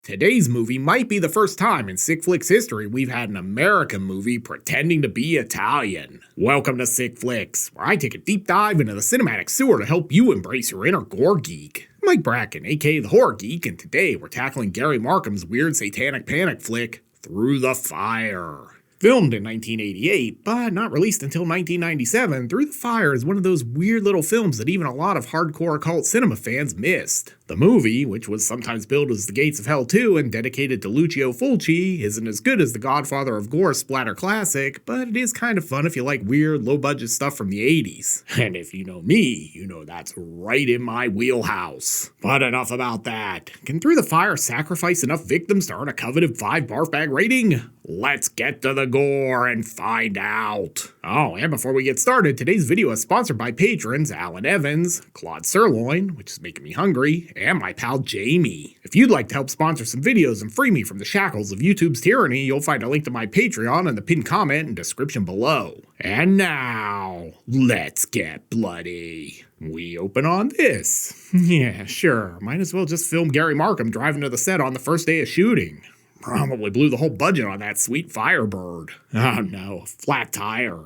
Today's movie might be the first time in Sick Flicks history we've had an American movie pretending to be Italian. Welcome to Sick Flicks, where I take a deep dive into the cinematic sewer to help you embrace your inner gore geek. I'm Mike Bracken, aka the Horror Geek, and today we're tackling Gary Marcum's weird satanic panic flick, Through the Fire. Filmed in 1988, but not released until 1997, Through the Fire is one of those weird little films that even a lot of hardcore occult cinema fans missed. The movie, which was sometimes billed as The Gates of Hell 2 and dedicated to Lucio Fulci, isn't as good as the godfather of gore splatter classic, but it is kind of fun if you like weird, low-budget stuff from the 80s. And if you know me, you know that's right in my wheelhouse. But enough about that. Can Through the Fire sacrifice enough victims to earn a coveted 5 barf bag rating? Let's get to the gore and find out. Oh, and before we get started, today's video is sponsored by patrons Alan Evans, Claude Sirloin, which is making me hungry, and my pal Jamie. If you'd like to help sponsor some videos and free me from the shackles of YouTube's tyranny, you'll find a link to my Patreon in the pinned comment and description below. And now, let's get bloody. We open on this. Yeah, sure, might as well just film Gary Marcum driving to the set on the first day of shooting. Probably blew the whole budget on that sweet Firebird. Oh no, flat tire.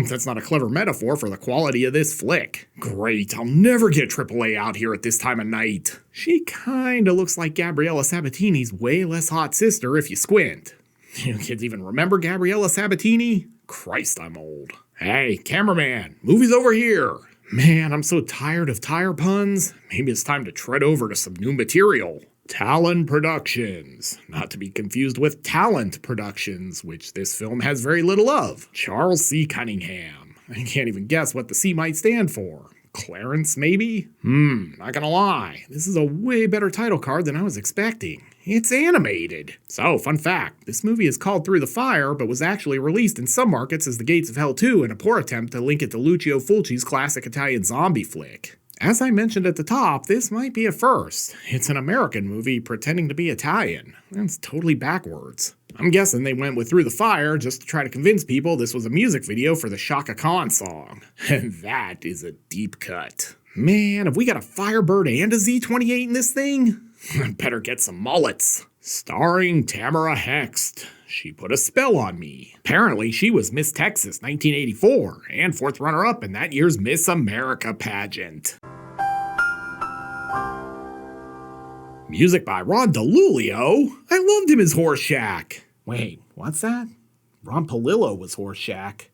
That's not a clever metaphor for the quality of this flick. Great, I'll never get AAA out here at this time of night. She kinda looks like Gabriella Sabatini's way less hot sister if you squint. You kids even remember Gabriella Sabatini? Christ, I'm old. Hey, cameraman, movie's over here. Man, I'm so tired of tire puns. Maybe it's time to tread over to some new material. Talon Productions, not to be confused with Talent Productions, which this film has very little of. Charles C. Cunningham. I can't even guess what the C might stand for. Clarence, maybe? Not gonna lie, this is a way better title card than I was expecting. It's animated. So, fun fact, this movie is called Through the Fire, but was actually released in some markets as The Gates of Hell 2 in a poor attempt to link it to Lucio Fulci's classic Italian zombie flick. As I mentioned at the top, this might be a first. It's an American movie pretending to be Italian. That's totally backwards. I'm guessing they went with Through the Fire just to try to convince people this was a music video for the Shaka Khan song. And that is a deep cut. Man, have we got a Firebird and a Z28 in this thing? I better get some mullets. Starring Tamara Hext. She put a spell on me. Apparently, she was Miss Texas 1984 and 4th runner-up in that year's Miss America pageant. Music by Ron DeLulio? I loved him as Horseshack. Wait, what's that? Ron Palillo was Horseshack.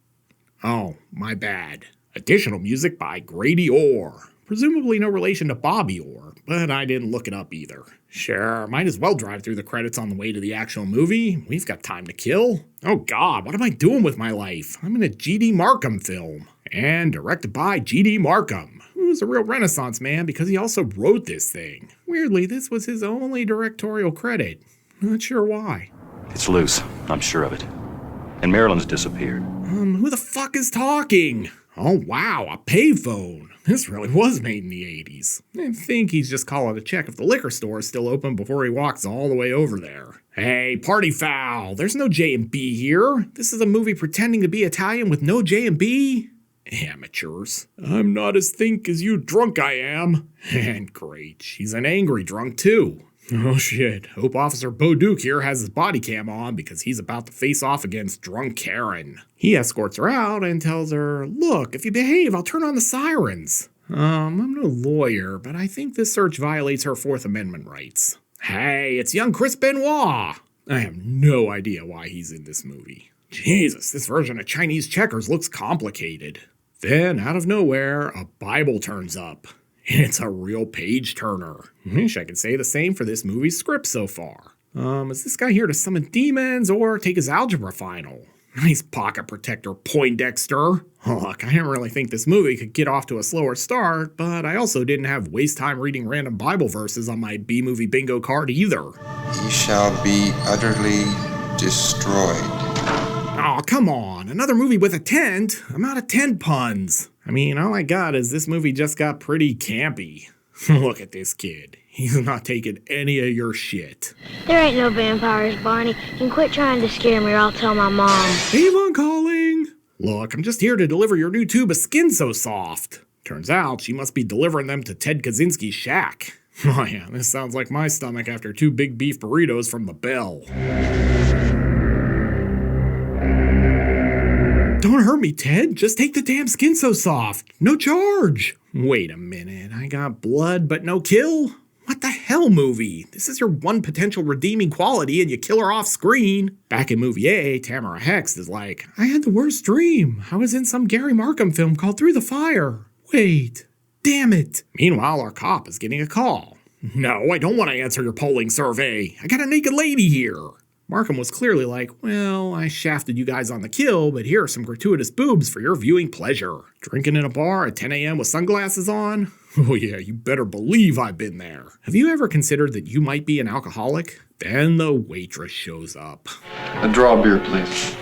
Oh, my bad. Additional music by Grady Orr. Presumably no relation to Bobby Orr, but I didn't look it up either. Sure, might as well drive through the credits on the way to the actual movie. We've got time to kill. Oh god, what am I doing with my life? I'm in a G.D. Marcum film. And directed by G.D. Marcum, who's a real Renaissance man because he also wrote this thing. Weirdly, this was his only directorial credit. Not sure why. It's loose, I'm sure of it. And Marilyn's disappeared. Who the fuck is talking? Oh wow, a payphone. This really was made in the 80s. I think he's just calling to check if the liquor store is still open before he walks all the way over there. Hey, party foul, there's no J&B here. This is a movie pretending to be Italian with no J&B. Amateurs. I'm not as think as you drunk I am. And great, she's an angry drunk too. Oh shit, hope Officer Bo Duke here has his body cam on because he's about to face off against drunk Karen. He escorts her out and tells her, look, if you behave, I'll turn on the sirens. I'm no lawyer, but I think this search violates her 4th Amendment rights. Hey, it's young Chris Benoit. I have no idea why he's in this movie. Jesus, this version of Chinese checkers looks complicated. Then, out of nowhere, a Bible turns up. It's a real page-turner. Wish I could say the same for this movie's script so far. Is this guy here to summon demons or take his algebra final? Nice pocket protector, Poindexter. Look, I didn't really think this movie could get off to a slower start, but I also didn't have waste time reading random Bible verses on my B-movie bingo card either. He shall be utterly destroyed. Oh, come on, another movie with a tent? I'm out of tent puns. I mean, all I got is this movie just got pretty campy. Look at this kid. He's not taking any of your shit. There ain't no vampires, Barney. You can quit trying to scare me or I'll tell my mom. Avon calling! Look, I'm just here to deliver your new tube of Skin So Soft. Turns out she must be delivering them to Ted Kaczynski's shack. Oh yeah, this sounds like my stomach after 2 big beef burritos from the Bell. Don't hurt me, Ted. Just take the damn skin so soft. No charge. Wait a minute. I got blood but no kill? What the hell, movie? This is your one potential redeeming quality and you kill her off screen. Back in movie A, Tamara Hext is like, I had the worst dream. I was in some Gary Marcum film called Through the Fire. Wait. Damn it. Meanwhile, our cop is getting a call. No, I don't want to answer your polling survey. I got a naked lady here. Marcum was clearly like, well, I shafted you guys on the kill, but here are some gratuitous boobs for your viewing pleasure. Drinking in a bar at 10 a.m. with sunglasses on? Oh yeah, you better believe I've been there. Have you ever considered that you might be an alcoholic? Then the waitress shows up. A draw beer, please.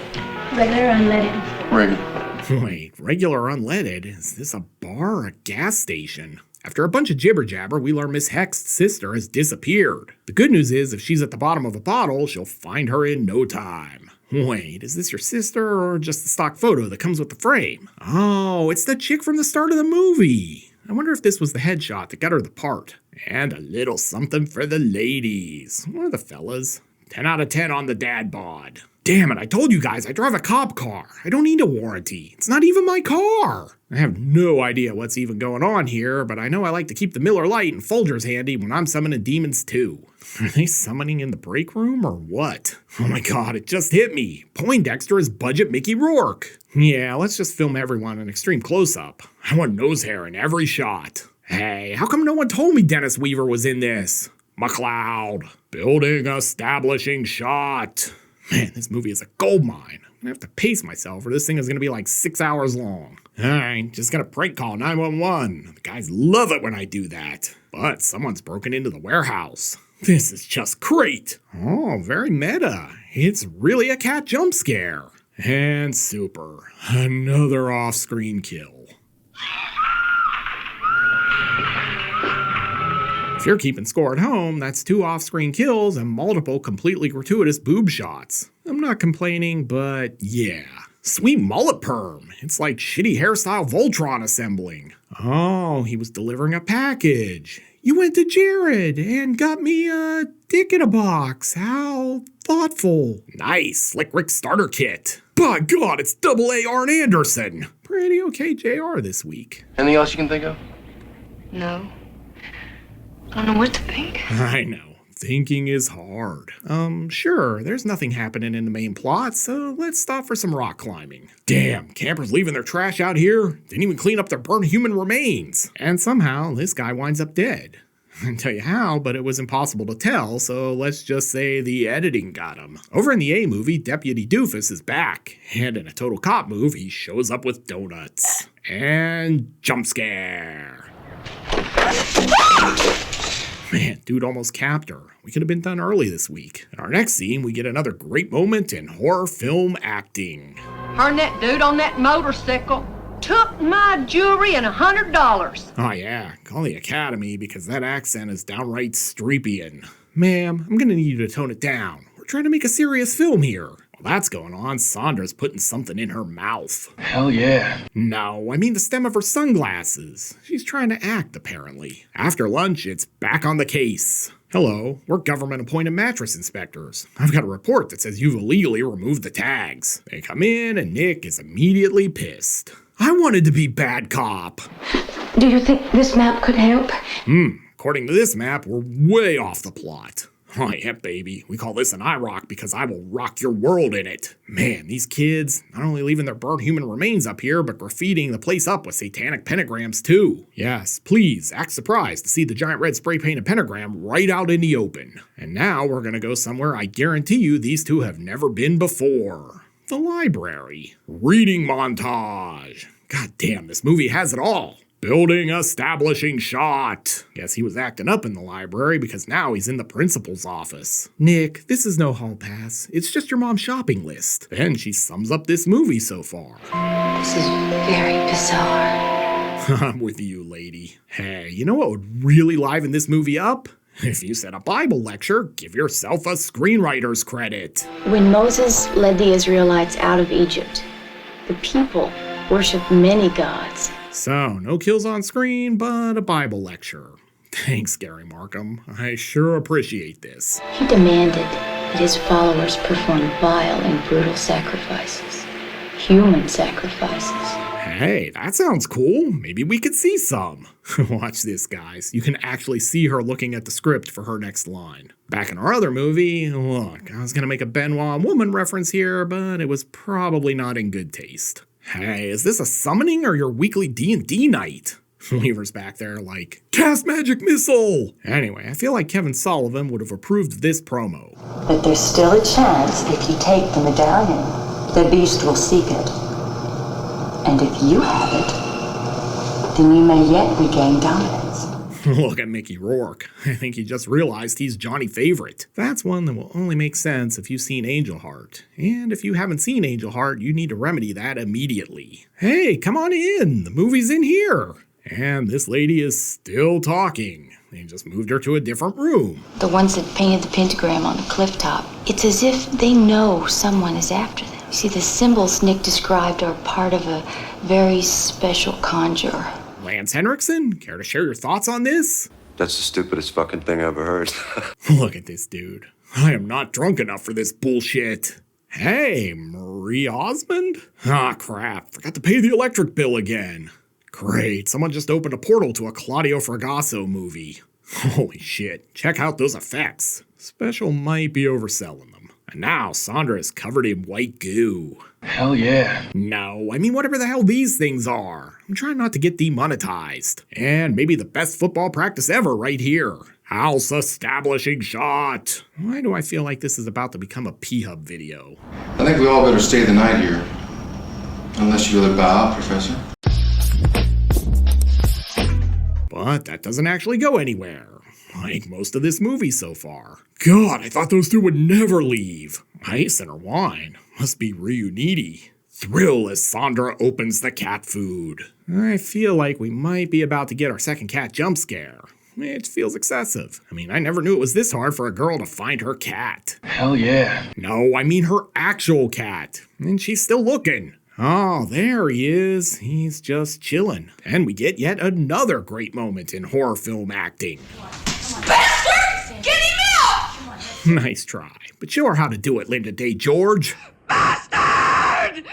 Regular or unleaded? Regular. Wait, regular or unleaded? Is this a bar or a gas station? After a bunch of jibber-jabber, we learn Miss Hext's sister has disappeared. The good news is, if she's at the bottom of a bottle, she'll find her in no time. Wait, is this your sister or just the stock photo that comes with the frame? Oh, it's the chick from the start of the movie. I wonder if this was the headshot that got her the part. And a little something for the ladies. What are the fellas? 10 out of 10 on the dad bod. Damn it, I told you guys I drive a cop car. I don't need a warranty. It's not even my car. I have no idea what's even going on here, but I know I like to keep the Miller Lite and Folgers handy when I'm summoning demons too. Are they summoning in the break room or what? Oh my god, it just hit me. Poindexter is budget Mickey Rourke. Yeah, let's just film everyone in extreme close-up. I want nose hair in every shot. Hey, how come no one told me Dennis Weaver was in this? McLeod. Building establishing shot. Man, this movie is a gold mine. I'm gonna have to pace myself or this thing is gonna be like 6 hours long. Alright, just gonna prank call 911. The guys love it when I do that. But someone's broken into the warehouse. This is just great. Oh, very meta. It's really a cat jump scare. And super. Another off-screen kill. If you're keeping score at home, that's 2 off-screen kills and multiple completely gratuitous boob shots. I'm not complaining, but yeah. Sweet mullet perm. It's like shitty hairstyle Voltron assembling. Oh, he was delivering a package. You went to Jared and got me a dick in a box. How thoughtful. Nice, Slick Rick starter kit. By God, it's double A Arn Anderson. Pretty okay JR this week. Anything else you can think of? No. I don't know what to think. I know. Thinking is hard. Sure, there's nothing happening in the main plot, so let's stop for some rock climbing. Damn, campers leaving their trash out here? Didn't even clean up their burned human remains. And somehow, this guy winds up dead. I can tell you how, but it was impossible to tell, so let's just say the editing got him. Over in the A movie, Deputy Doofus is back, and in a total cop move, he shows up with donuts. And jump scare. Man, dude almost capped her. We could have been done early this week. In our next scene, we get another great moment in horror film acting. Her and that dude on that motorcycle took my jewelry and $100. Oh yeah, call the Academy because that accent is downright Streepian. Ma'am, I'm gonna need you to tone it down. We're trying to make a serious film here. While that's going on, Sandra's putting something in her mouth. Hell yeah. No, I mean the stem of her sunglasses. She's trying to act, apparently. After lunch, it's back on the case. Hello, we're government-appointed mattress inspectors. I've got a report that says you've illegally removed the tags. They come in, and Nick is immediately pissed. I wanted to be bad cop. Do you think this map could help? According to this map, we're way off the plot. Oh yeah, baby. We call this an IROC because I will rock your world in it. Man, these kids, not only leaving their burnt human remains up here, but graffitiing the place up with satanic pentagrams too. Yes, please, act surprised to see the giant red spray painted pentagram right out in the open. And now we're gonna go somewhere I guarantee you these two have never been before. The library. Reading montage. God damn, this movie has it all. Building establishing shot. Guess he was acting up in the library because now he's in the principal's office. Nick, this is no hall pass. It's just your mom's shopping list. Then she sums up this movie so far. This is very bizarre. I'm with you, lady. Hey, you know what would really liven this movie up? If you said a Bible lecture, give yourself a screenwriter's credit. When Moses led the Israelites out of Egypt, the people worshiped many gods. So, no kills on screen, but a Bible lecture. Thanks, Gary Marcum. I sure appreciate this. He demanded that his followers perform vile and brutal sacrifices. Human sacrifices. Hey, that sounds cool. Maybe we could see some. Watch this, guys. You can actually see her looking at the script for her next line. Back in our other movie, look, I was gonna make a Benoit woman reference here, but it was probably not in good taste. Hey, is this a summoning or your weekly D&D night? Weaver's back there like, cast magic missile! Anyway, I feel like Kevin Sullivan would have approved of this promo. But there's still a chance if you take the medallion, the beast will seek it. And if you have it, then you may yet regain dominance. Look at Mickey Rourke. I think he just realized he's Johnny Favorite. That's one that will only make sense if you've seen Angel Heart. And if you haven't seen Angel Heart, you need to remedy that immediately. Hey, come on in. The movie's in here. And this lady is still talking. They just moved her to a different room. The ones that painted the pentagram on the cliff top. It's as if they know someone is after them. You see, the symbols Nick described are part of a very special conjure. Lance Henriksen, care to share your thoughts on this? That's the stupidest fucking thing I've ever heard. Look at this dude. I am not drunk enough for this bullshit. Hey, Marie Osmond? Ah, crap. Forgot to pay the electric bill again. Great, someone just opened a portal to a Claudio Fragasso movie. Holy shit, check out those effects. Special might be overselling them. And now Sandra is covered in white goo. Hell yeah. No, I mean whatever the hell these things are. I'm trying not to get demonetized. And maybe the best football practice ever right here. House establishing shot. Why do I feel like this is about to become a P-Hub video? I think we all better stay the night here. Unless you really bow out, Professor. But that doesn't actually go anywhere. Like most of this movie so far. God, I thought those two would never leave. Ice and her wine. Must be reunity. Thrill as Sandra opens the cat food. I feel like we might be about to get our second cat jump scare. It feels excessive. I mean, I never knew it was this hard for a girl to find her cat. Hell yeah. No, I mean her actual cat. And she's still looking. Oh, there he is. He's just chilling. And we get yet another great moment in horror film acting. Bastard! Get him out! Nice try. But show her how to do it, Linda Day George. Bastard!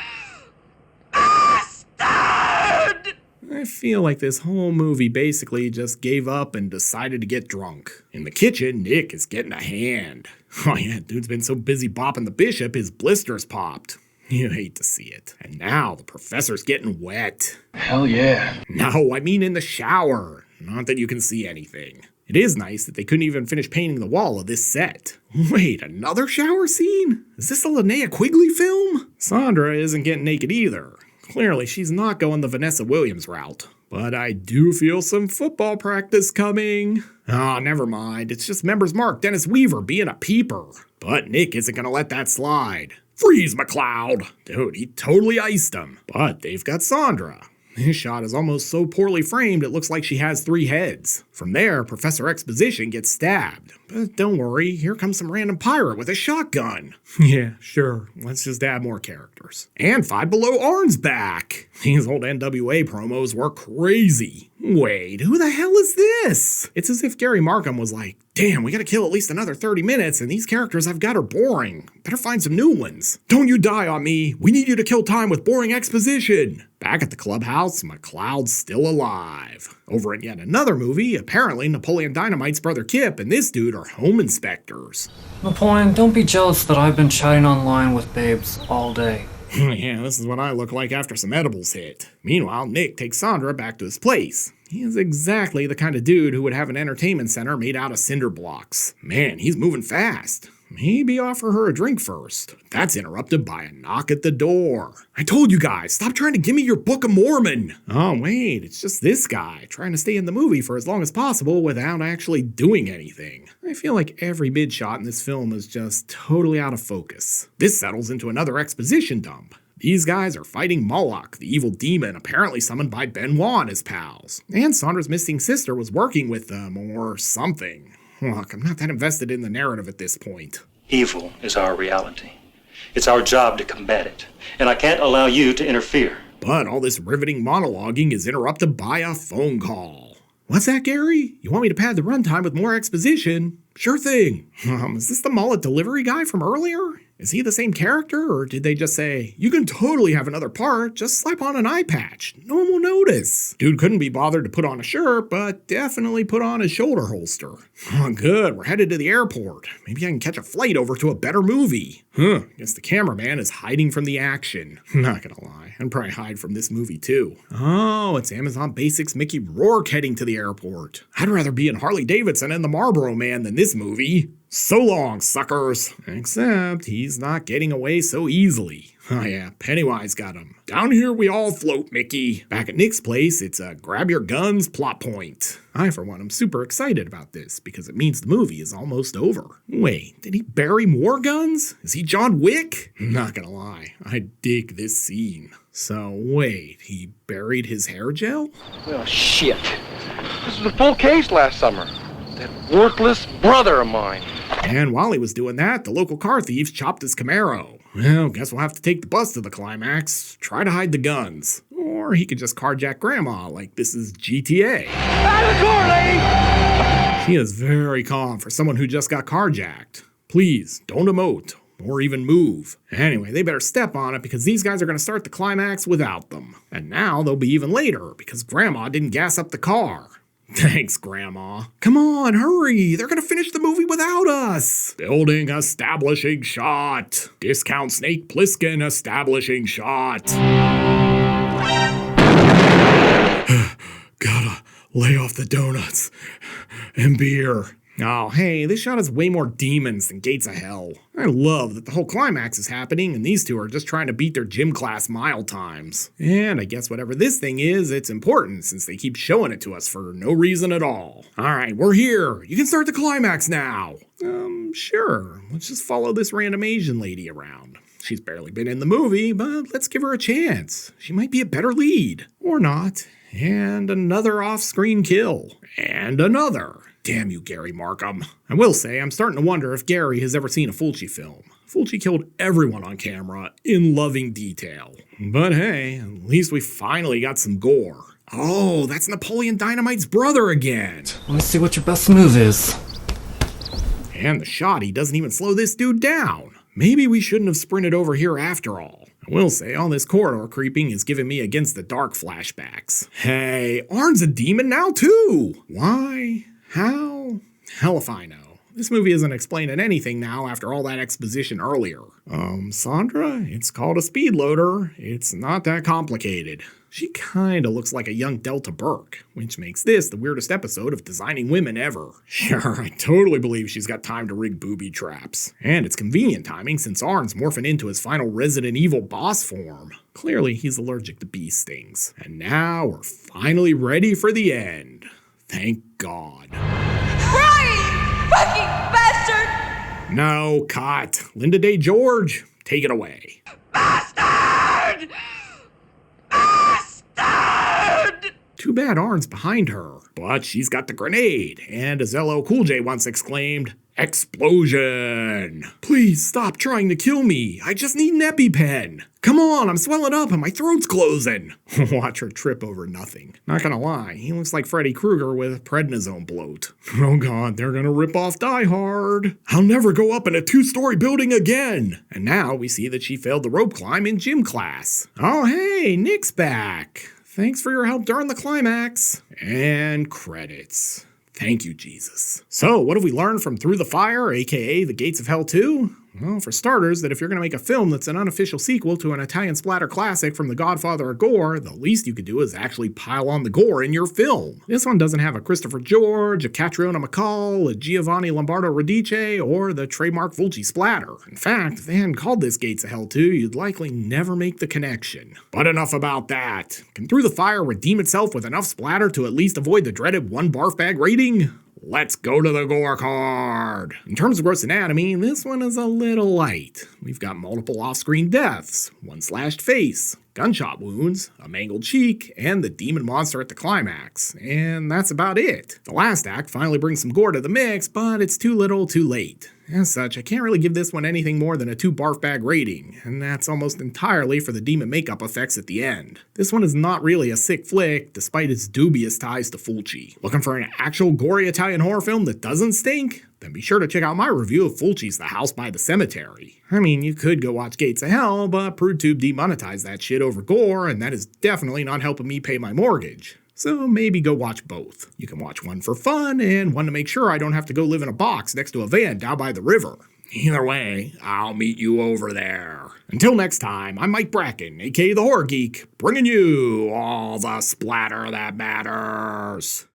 Bastard! I feel like this whole movie basically just gave up and decided to get drunk. In the kitchen, Nick is getting a hand. Oh yeah, dude's been so busy bopping the bishop, his blisters popped. You hate to see it. And now the professor's getting wet. Hell yeah. No, I mean in the shower. Not that you can see anything. It is nice that they couldn't even finish painting the wall of this set. Wait, another shower scene? Is this a Linnea Quigley film? Sandra isn't getting naked either. Clearly, she's not going the Vanessa Williams route. But I do feel some football practice coming. Ah, never mind. It's just members Mark Dennis Weaver being a peeper. But Nick isn't gonna let that slide. Freeze, McCloud! Dude, he totally iced him. But they've got Sandra. This shot is almost so poorly framed it looks like she has 3 heads. From there, Professor Exposition gets stabbed. But don't worry, here comes some random pirate with a shotgun. Yeah, sure, let's just add more characters. And Five Below Arn's back. These old NWA promos were crazy. Wait, who the hell is this? It's as if Gary Marcum was like, damn, we gotta kill at least another 30 minutes and these characters I've got are boring. Better find some new ones. Don't you die on me. We need you to kill time with boring exposition. Back at the clubhouse, McCloud's still alive. Over in yet another movie, apparently Napoleon Dynamite's brother Kip and this dude are home inspectors. Napoleon, don't be jealous that I've been chatting online with babes all day. Yeah, this is what I look like after some edibles hit. Meanwhile, Nick takes Sandra back to his place. He is exactly the kind of dude who would have an entertainment center made out of cinder blocks. Man, he's moving fast. Maybe offer her a drink first. That's interrupted by a knock at the door. I told you guys, stop trying to give me your Book of Mormon. Oh wait, it's just this guy trying to stay in the movie for as long as possible without actually doing anything. I feel like every mid shot in this film is just totally out of focus. This settles into another exposition dump. These guys are fighting Moloch, the evil demon apparently summoned by Benoit and his pals. And Sandra's missing sister was working with them, or something. Look, I'm not that invested in the narrative at this point. Evil is our reality. It's our job to combat it, and I can't allow you to interfere. But all this riveting monologuing is interrupted by a phone call. What's that, Gary? You want me to pad the runtime with more exposition? Sure thing. Is this the mullet delivery guy from earlier? Is he the same character, or did they just say, you can totally have another part, just slap on an eye patch. No one will notice. Dude couldn't be bothered to put on a shirt, but definitely put on his shoulder holster. Oh, good, we're headed to the airport. Maybe I can catch a flight over to a better movie. Guess the cameraman is hiding from the action. Not gonna lie, I'd probably hide from this movie too. Oh, it's Amazon Basics Mickey Rourke heading to the airport. I'd rather be in Harley Davidson and the Marlboro Man than this movie. So long, suckers. Except he's not getting away so easily. Oh yeah, Pennywise got him. Down here we all float, Mickey. Back at Nick's place, it's a grab your guns plot point. I, for one, am super excited about this because it means the movie is almost over. Wait, did he bury more guns? Is he John Wick? Not gonna lie, I dig this scene. So wait, he buried his hair gel? Well, shit. This was a full case last summer. That worthless brother of mine. And while he was doing that, the local car thieves chopped his Camaro. Well, guess we'll have to take the bus to the climax, try to hide the guns. Or he could just carjack Grandma like this is GTA. Out of the car, lady! She is very calm for someone who just got carjacked. Please, don't emote, or even move. Anyway, they better step on it because these guys are going to start the climax without them. And now they'll be even later because Grandma didn't gas up the car. Thanks, Grandma. Come on, hurry. They're going to finish the movie without us. Building establishing shot. Discount Snake Plissken establishing shot. Gotta lay off the donuts and beer. Oh, hey, this shot has way more demons than gates of hell. I love that the whole climax is happening and these two are just trying to beat their gym class mile times. And I guess whatever this thing is, it's important since they keep showing it to us for no reason at all. Alright, we're here. You can start the climax now. Sure. Let's just follow this random Asian lady around. She's barely been in the movie, but let's give her a chance. She might be a better lead. Or not. And another off-screen kill. And another. Damn you, Gary Marcum. I will say, I'm starting to wonder if Gary has ever seen a Fulci film. Fulci killed everyone on camera in loving detail. But hey, at least we finally got some gore. Oh, that's Napoleon Dynamite's brother again. Let me see what your best move is. And the shotty doesn't even slow this dude down. Maybe we shouldn't have sprinted over here after all. I will say, all this corridor creeping is giving me Against the Dark flashbacks. Hey, Arn's a demon now too! Why? How? Hell if I know. This movie isn't explaining anything now after all that exposition earlier. Sandra, it's called a speed loader. It's not that complicated. She kinda looks like a young Delta Burke, which makes this the weirdest episode of Designing Women ever. Sure, I totally believe she's got time to rig booby traps. And it's convenient timing since Arn's morphing into his final Resident Evil boss form. Clearly, he's allergic to bee stings. And now we're finally ready for the end. Thank God. Crying fucking bastard! No, cut. Linda Day George, take it away. Bastard! Bastard! Too bad Arn's behind her, but she's got the grenade, and as LL Cool J once exclaimed, explosion! Please stop trying to kill me. I just need an EpiPen. Come on, I'm swelling up and my throat's closing. Watch her trip over nothing. Not gonna lie, he looks like Freddy Krueger with prednisone bloat. Oh god, they're gonna rip off Die Hard. I'll never go up in a 2-story building again. And now we see that she failed the rope climb in gym class. Oh hey, Nick's back. Thanks for your help during the climax. And credits. Thank you, Jesus. So, what have we learned from Through the Fire, aka The Gates of Hell 2? Well, for starters, that if you're going to make a film that's an unofficial sequel to an Italian splatter classic from the Godfather of Gore, the least you could do is actually pile on the gore in your film. This one doesn't have a Christopher George, a Catriona McCall, a Giovanni Lombardo Radice, or the trademark Fulci splatter. In fact, if they hadn't called this Gates of Hell 2, you'd likely never make the connection. But enough about that. Can Through the Fire redeem itself with enough splatter to at least avoid the dreaded 1 barf bag rating? Let's go to the gore card. In terms of gross anatomy, this one is a little light. We've got multiple off-screen deaths, 1 slashed face, gunshot wounds, a mangled cheek, and the demon monster at the climax. And that's about it. The last act finally brings some gore to the mix, but it's too little too late. As such, I can't really give this one anything more than a 2 barf bag rating, and that's almost entirely for the demon makeup effects at the end. This one is not really a sick flick, despite its dubious ties to Fulci. Looking for an actual gory Italian horror film that doesn't stink? Then be sure to check out my review of Fulci's The House by the Cemetery. I mean, you could go watch Gates of Hell, but PrudeTube demonetized that shit over gore, and that is definitely not helping me pay my mortgage. So maybe go watch both. You can watch one for fun and one to make sure I don't have to go live in a box next to a van down by the river. Either way, I'll meet you over there. Until next time, I'm Mike Bracken, aka The Horror Geek, bringing you all the splatter that matters.